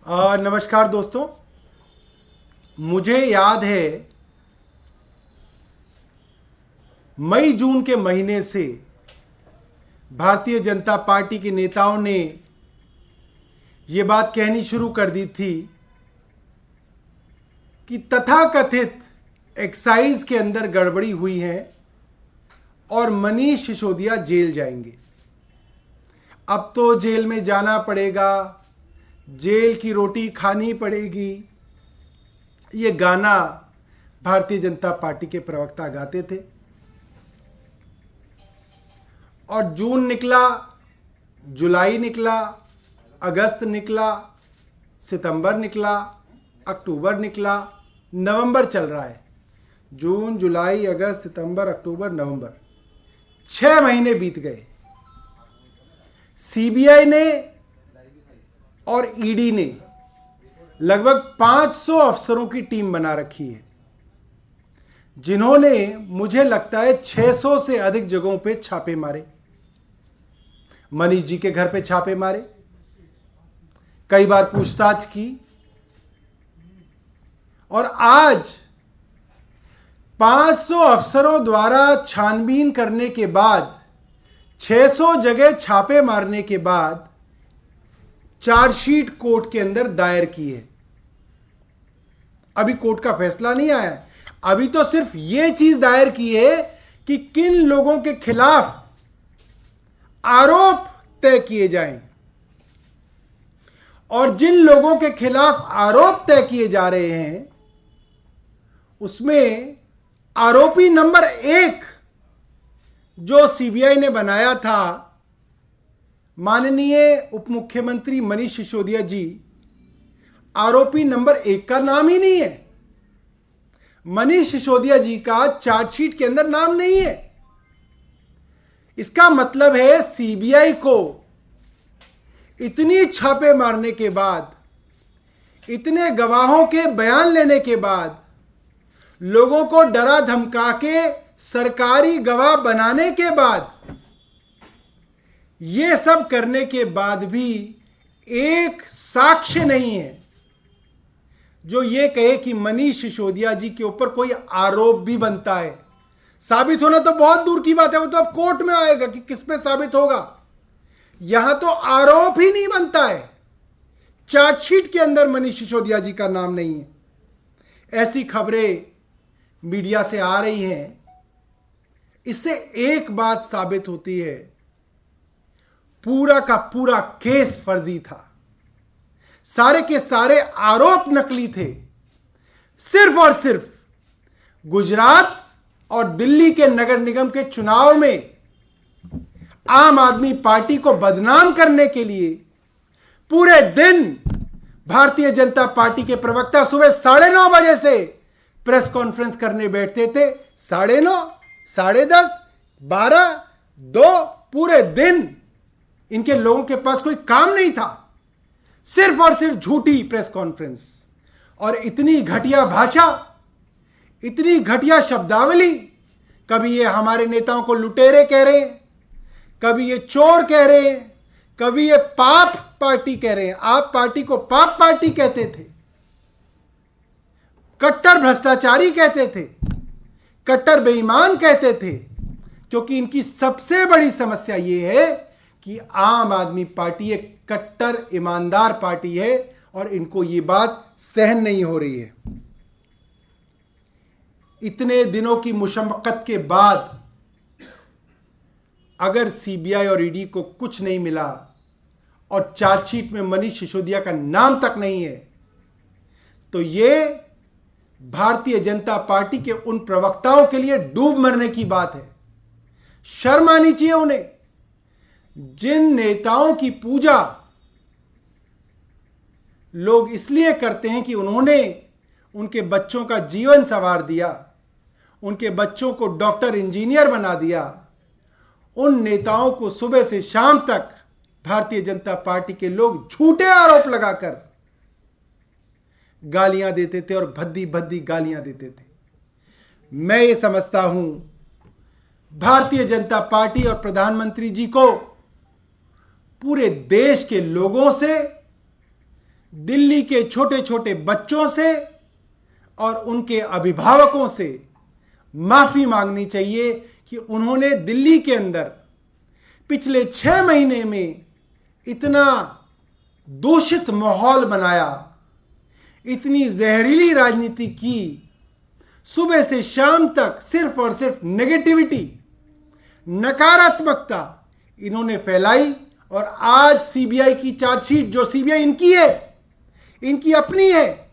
नमस्कार दोस्तों। मुझे याद है मई जून के महीने से भारतीय जनता पार्टी के नेताओं ने ये बात कहनी शुरू कर दी थी कि तथाकथित एक्साइज के अंदर गड़बड़ी हुई है और मनीष सिसोदिया जेल जाएंगे। अब तो जेल में जाना पड़ेगा, जेल की रोटी खानी पड़ेगी। ये गाना भारतीय जनता पार्टी के प्रवक्ता गाते थे और जून निकला, जुलाई निकला, अगस्त निकला, सितंबर निकला, अक्टूबर निकला, नवंबर चल रहा है। जून, जुलाई, अगस्त, सितंबर, अक्टूबर, नवंबर, 6 महीने बीत गए। सीबीआई ने और ईडी ने लगभग 500 अफसरों की टीम बना रखी है, जिन्होंने मुझे लगता है 600 से अधिक जगहों पे छापे मारे। मनीष जी के घर पे छापे मारे, कई बार पूछताछ की और आज 500 अफसरों द्वारा छानबीन करने के बाद, 600 जगह छापे मारने के बाद चार्जशीट कोर्ट के अंदर दायर की है। अभी कोर्ट का फैसला नहीं आया है। अभी तो सिर्फ यह चीज दायर की है कि किन लोगों के खिलाफ आरोप तय किए जाएं, और जिन लोगों के खिलाफ आरोप तय किए जा रहे हैं उसमें आरोपी नंबर 1 जो सीबीआई ने बनाया था, माननीय उप मुख्यमंत्री मनीष सिसोदिया जी, आरोपी नंबर 1 का नाम ही नहीं है। मनीष सिसोदिया जी का चार्जशीट के अंदर नाम नहीं है। इसका मतलब है सीबीआई को इतनी छापे मारने के बाद, इतने गवाहों के बयान लेने के बाद, लोगों को डरा धमका के सरकारी गवाह बनाने के बाद, ये सब करने के बाद भी एक साक्ष्य नहीं है जो ये कहे कि मनीष सिसोदिया जी के ऊपर कोई आरोप भी बनता है। साबित होना तो बहुत दूर की बात है, वो तो अब कोर्ट में आएगा कि किस पे साबित होगा। यहां तो आरोप ही नहीं बनता है। चार्जशीट के अंदर मनीष सिसोदिया जी का नाम नहीं है। ऐसी खबरें मीडिया से आ रही हैं। इससे एक बात साबित होती है, पूरा का पूरा केस फर्जी था। सारे के सारे आरोप नकली थे। सिर्फ और सिर्फ गुजरात और दिल्ली के नगर निगम के चुनाव में आम आदमी पार्टी को बदनाम करने के लिए पूरे दिन भारतीय जनता पार्टी के प्रवक्ता सुबह 9:30 बजे से प्रेस कॉन्फ्रेंस करने बैठते थे। 9:30, 10:30, 12, 2, पूरे दिन इनके लोगों के पास कोई काम नहीं था। सिर्फ और सिर्फ झूठी प्रेस कॉन्फ्रेंस और इतनी घटिया भाषा, इतनी घटिया शब्दावली। कभी ये हमारे नेताओं को लुटेरे कह रहे हैं, कभी ये चोर कह रहे हैं, कभी ये पाप पार्टी कह रहे हैं। आप पार्टी को पाप पार्टी कहते थे, कट्टर भ्रष्टाचारी कहते थे, कट्टर बेईमान कहते थे, क्योंकि इनकी सबसे बड़ी समस्या यह है कि आम आदमी पार्टी एक कट्टर ईमानदार पार्टी है और इनको ये बात सहन नहीं हो रही है। इतने दिनों की मुशक्कत के बाद अगर सीबीआई और ईडी को कुछ नहीं मिला और चार्जशीट में मनीष सिसोदिया का नाम तक नहीं है, तो ये भारतीय जनता पार्टी के उन प्रवक्ताओं के लिए डूब मरने की बात है। शर्म आनी चाहिए उन्हें। जिन नेताओं की पूजा लोग इसलिए करते हैं कि उन्होंने उनके बच्चों का जीवन संवार दिया, उनके बच्चों को डॉक्टर, इंजीनियर बना दिया, उन नेताओं को सुबह से शाम तक भारतीय जनता पार्टी के लोग झूठे आरोप लगाकर गालियां देते थे और भद्दी भद्दी गालियां देते थे। मैं ये समझता हूं भारतीय जनता पार्टी और प्रधानमंत्री जी को पूरे देश के लोगों से दिल्ली के छोटे छोटे बच्चों से और उनके अभिभावकों से माफी मांगनी चाहिए कि उन्होंने दिल्ली के अंदर पिछले 6 महीने में इतना दूषित माहौल बनाया, इतनी जहरीली राजनीति की, सुबह से शाम तक सिर्फ और सिर्फ नेगेटिविटी, नकारात्मकता इन्होंने फैलाई। और आज सीबीआई की चार्जशीट, जो सीबीआई इनकी है, इनकी अपनी है,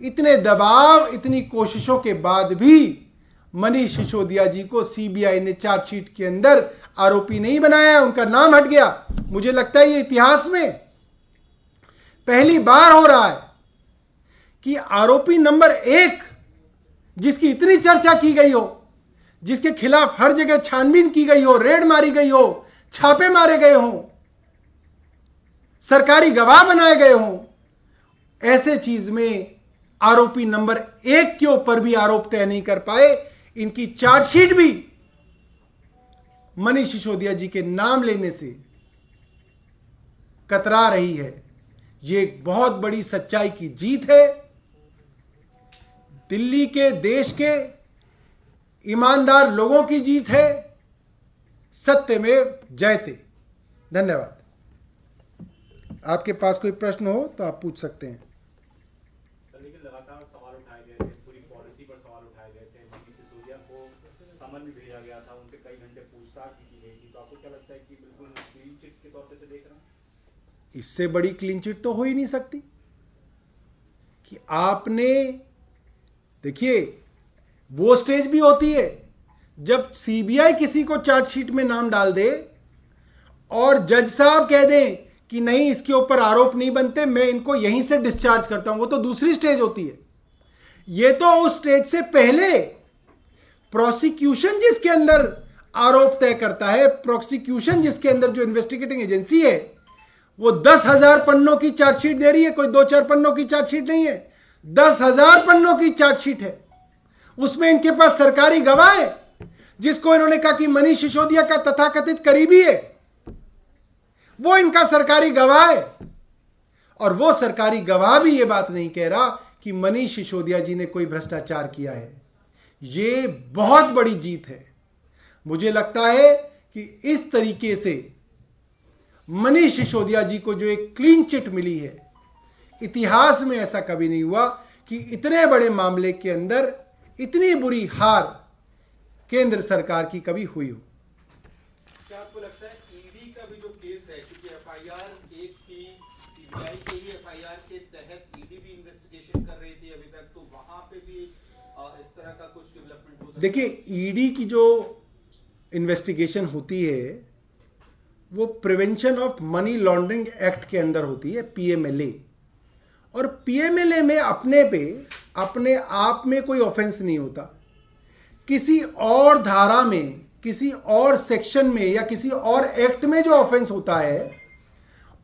इतने दबाव, इतनी कोशिशों के बाद भी मनीष सिसोदिया जी को सीबीआई ने चार्जशीट के अंदर आरोपी नहीं बनाया, उनका नाम हट गया। मुझे लगता है ये इतिहास में पहली बार हो रहा है कि आरोपी नंबर 1, जिसकी इतनी चर्चा की गई हो, जिसके खिलाफ हर जगह छानबीन की गई हो, रेड मारी गई हो, छापे मारे गए हों, सरकारी गवाह बनाए गए हों, ऐसे चीज में आरोपी नंबर 1 के ऊपर भी आरोप तय नहीं कर पाए। इनकी चार्जशीट भी मनीष सिसोदिया जी के नाम लेने से कतरा रही है। यह एक बहुत बड़ी सच्चाई की जीत है। दिल्ली के, देश के ईमानदार लोगों की जीत है। सत्यमेव जयते। धन्यवाद। आपके पास कोई प्रश्न हो तो आप पूछ सकते हैं। लेकिन लगातार सवाल उठाए गए थे, पूरी पॉलिसी पर सवाल उठाए गए थे। मनीष सिसोदिया को समन भी भेजा गया था, उनसे कई घंटे पूछताछ भी की गई थी। तो आपको क्या लगता है कि बिल्कुल क्लीन चिट के तौर पे से देख रहे हैं? इससे बड़ी क्लीन चिट तो हो ही नहीं सकती कि आपने, देखिए, वो स्टेज भी होती है जब सीबीआई किसी को चार्जशीट में नाम डाल दे और जज साहब कह दें कि नहीं, इसके ऊपर आरोप नहीं बनते, मैं इनको यहीं से डिस्चार्ज करता हूं। वो तो दूसरी स्टेज होती है। ये तो उस स्टेज से पहले प्रोसिक्यूशन जिसके अंदर आरोप तय करता है, प्रोसिक्यूशन जिसके अंदर जो इन्वेस्टिगेटिंग एजेंसी है, वो 10,000 पन्नों की चार्जशीट दे रही है। कोई 2-4 पन्नों की चार्जशीट नहीं है, 10,000 पन्नों की चार्जशीट है। उसमें इनके पास सरकारी गवाह है, जिसको इन्होंने कहा कि मनीष सिसोदिया का तथाकथित करीबी है, वो इनका सरकारी गवाह है। और वो सरकारी गवाह भी ये बात नहीं कह रहा कि मनीष सिसोदिया जी ने कोई भ्रष्टाचार किया है। ये बहुत बड़ी जीत है। मुझे लगता है कि इस तरीके से मनीष सिसोदिया जी को जो एक क्लीन चिट मिली है, इतिहास में ऐसा कभी नहीं हुआ कि इतने बड़े मामले के अंदर इतनी बुरी हार केंद्र सरकार की कभी हुई हो। क्या आपको लगता है ईडी का भी जो केस है, क्योंकि एफआईआर एक थी, सीबीआई के ही एफआईआर के तहत ईडी भी इन्वेस्टिगेशन कर रही थी अभी तक, तो वहां पे भी इस तरह का कुछ डेवलपमेंट हो सकता है? देखिए, ईडी की जो इन्वेस्टिगेशन होती है वो prevention of money laundering act के अंदर होती है, पीएमएलए। और पीएमएलए में अपने आप में कोई ऑफेंस नहीं होता। किसी और धारा में, किसी और सेक्शन में या किसी और एक्ट में जो ऑफेंस होता है,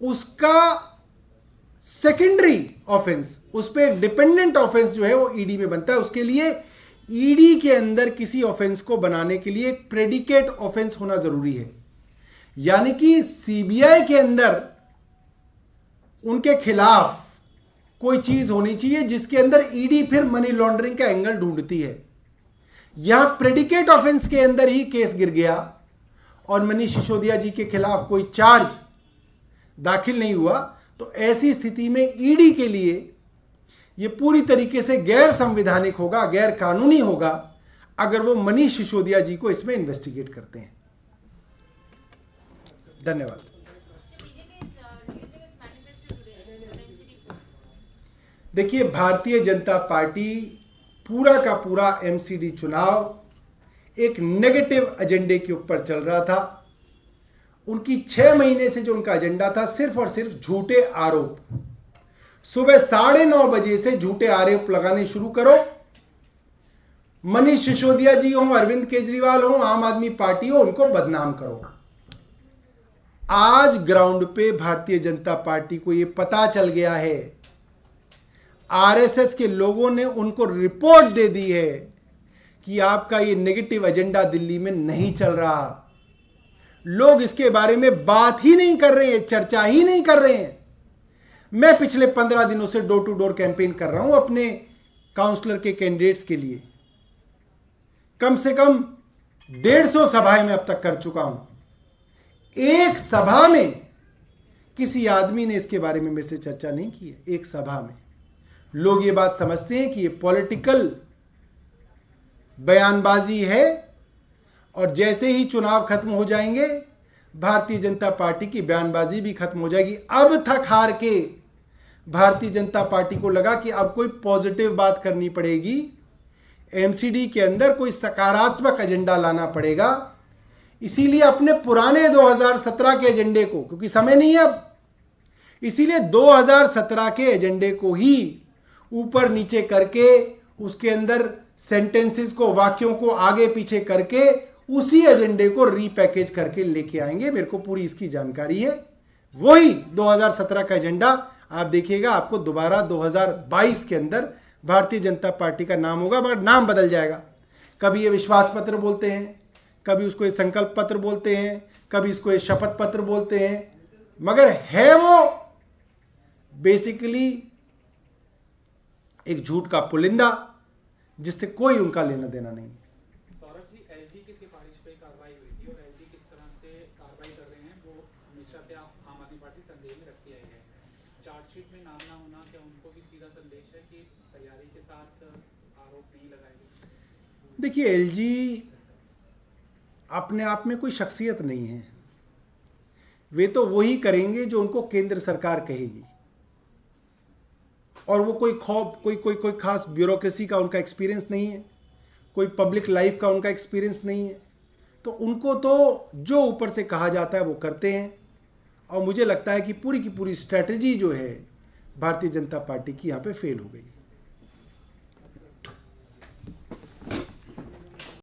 उसका सेकेंडरी ऑफेंस, उस पर डिपेंडेंट ऑफेंस जो है वो ईडी में बनता है। उसके लिए ईडी के अंदर किसी ऑफेंस को बनाने के लिए एक प्रेडिकेट ऑफेंस होना जरूरी है। यानी कि सीबीआई के अंदर उनके खिलाफ कोई चीज होनी चाहिए जिसके अंदर ईडी फिर मनी लॉन्ड्रिंग का एंगल ढूंढती है। यहां प्रेडिकेट ऑफेंस के अंदर ही केस गिर गया और मनीष सिसोदिया जी के खिलाफ कोई चार्ज दाखिल नहीं हुआ। तो ऐसी स्थिति में ईडी के लिए यह पूरी तरीके से गैर संवैधानिक होगा, गैर कानूनी होगा, अगर वो मनीष सिसोदिया जी को इसमें इन्वेस्टिगेट करते हैं। धन्यवाद। देखिए, भारतीय जनता पार्टी पूरा का पूरा एमसीडी चुनाव एक नेगेटिव एजेंडे के ऊपर चल रहा था। उनकी 6 महीने से जो उनका एजेंडा था, सिर्फ और सिर्फ झूठे आरोप। सुबह 9:30 बजे से झूठे आरोप लगाने शुरू करो। मनीष सिसोदिया जी हो, अरविंद केजरीवाल हो, आम आदमी पार्टी हो, उनको बदनाम करो। आज ग्राउंड पे भारतीय जनता पार्टी को यह पता चल गया है, आरएसएस के लोगों ने उनको रिपोर्ट दे दी है कि आपका ये नेगेटिव एजेंडा दिल्ली में नहीं चल रहा। लोग इसके बारे में बात ही नहीं कर रहे हैं, चर्चा ही नहीं कर रहे हैं। मैं पिछले 15 दिनों से डोर टू डोर कैंपेन कर रहा हूं अपने काउंसलर के कैंडिडेट्स के लिए। कम से कम 150 सभाएं मैं अब तक कर चुका हूं। एक सभा में किसी आदमी ने इसके बारे में मेरे से चर्चा नहीं की है। एक सभा में लोग ये बात समझते हैं कि ये पॉलिटिकल बयानबाजी है और जैसे ही चुनाव खत्म हो जाएंगे भारतीय जनता पार्टी की बयानबाजी भी खत्म हो जाएगी। अब थक हार के भारतीय जनता पार्टी को लगा कि अब कोई पॉजिटिव बात करनी पड़ेगी, एमसीडी के अंदर कोई सकारात्मक एजेंडा लाना पड़ेगा। इसीलिए अपने पुराने 2017 के एजेंडे को, क्योंकि समय नहीं है अब, इसीलिए 2017 के एजेंडे को ही ऊपर नीचे करके उसके अंदर सेंटेंसेस को, वाक्यों को आगे पीछे करके उसी एजेंडे को रीपैकेज करके लेके आएंगे। मेरे को पूरी इसकी जानकारी है। वही 2017 का एजेंडा आप देखिएगा, आपको दोबारा 2022 के अंदर भारतीय जनता पार्टी का नाम होगा, मगर नाम बदल जाएगा। कभी ये विश्वास पत्र बोलते हैं, कभी उसको ये संकल्प पत्र बोलते हैं, कभी इसको ये शपथ पत्र बोलते हैं, मगर है वो बेसिकली एक झूठ का पुलिंदा जिससे कोई उनका लेना देना नहीं। सौरभ जी, एलजी की सिफारिश पे कार्रवाई हुई थी और एलजी किस तरह से कार्रवाई कर रहे हैं वो हमेशा से आम आदमी पार्टी संदेह में रखती आई है। चार्जशीट में नाम ना होना क्या उनको भी सीधा संदेश है कि तैयारी के साथ आरोप नहीं लगाएगी? देखिए, एलजी अपने आप में कोई शख्सियत नहीं है। वे तो वही करेंगे जो उनको केंद्र सरकार कहेगी, और वो कोई खास ब्यूरोक्रेसी का उनका एक्सपीरियंस नहीं है, कोई पब्लिक लाइफ का उनका एक्सपीरियंस नहीं है। तो उनको तो जो ऊपर से कहा जाता है वो करते हैं। और मुझे लगता है कि पूरी की पूरी स्ट्रैटेजी जो है भारतीय जनता पार्टी की यहाँ पे फेल हो गई।